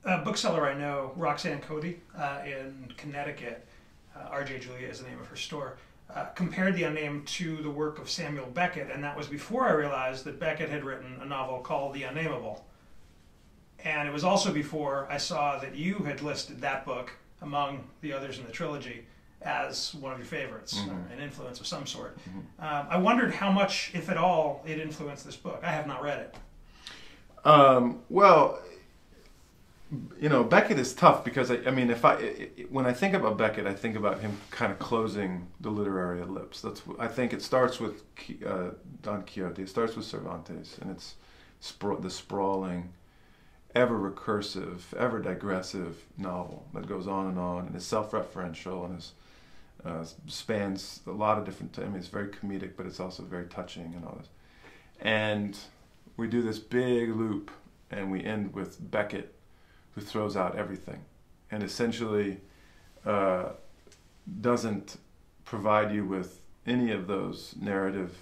A bookseller I know, Roxanne Cody, in Connecticut, R.J. Julia is the name of her store, compared the Unnamed to the work of Samuel Beckett, and that was before I realized that Beckett had written a novel called The Unnameable. And it was also before I saw that you had listed that book among the others in the trilogy as one of your favorites, an influence of some sort. I wondered how much, if at all, it influenced this book. I have not read it. Well, you know, Beckett is tough because I mean, when I think about Beckett, I think about him kind of closing the literary ellipse. I think it starts with Don Quixote. It starts with Cervantes, and it's the sprawling, ever recursive, ever digressive novel that goes on, and is self-referential, and spans a lot of different. I mean, it's very comedic, but it's also very touching and all this. And we do this big loop, and we end with Beckett, who throws out everything, and essentially doesn't provide you with any of those narrative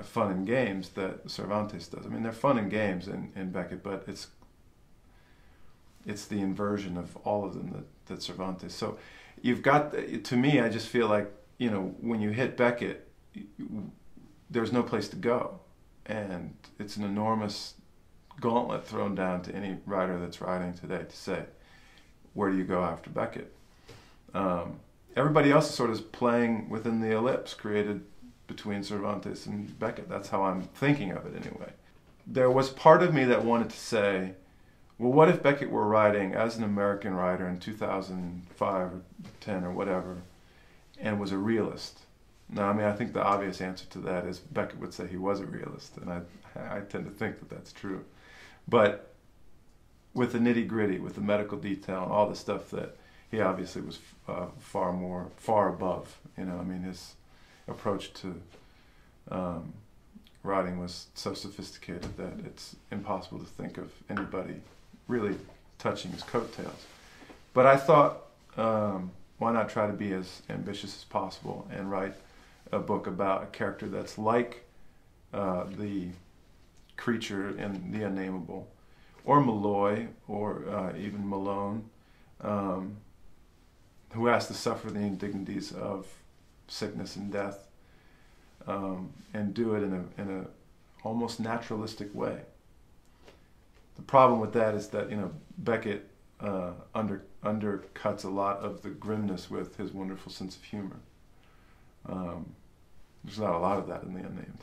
fun and games that Cervantes does. I mean, they're fun and games in Beckett, but it's the inversion of all of them that Cervantes. So you've got, to me, I just feel like, you know, when you hit Beckett, there's no place to go, and it's an enormous gauntlet thrown down to any writer that's writing today to say, where do you go after Beckett? Everybody else is sort of playing within the ellipse created between Cervantes and Beckett. That's how I'm thinking of it anyway. There was part of me that wanted to say, well, what if Beckett were writing as an American writer in 2005 or 10 or whatever, and was a realist? Now, I mean, I think the obvious answer to that is Beckett would say he was a realist, and I tend to think that that's true. But with the nitty-gritty, with the medical detail, and all the stuff that he obviously was far above. You know, I mean, his approach to writing was so sophisticated that it's impossible to think of anybody really touching his coattails. But I thought, why not try to be as ambitious as possible and write a book about a character that's like the creature in The Unnameable, or Malloy, or even Malone, who has to suffer the indignities of sickness and death, and do it in a almost naturalistic way. The problem with that is that, you know, Beckett undercuts a lot of the grimness with his wonderful sense of humor. There's not a lot of that in The Unnamed.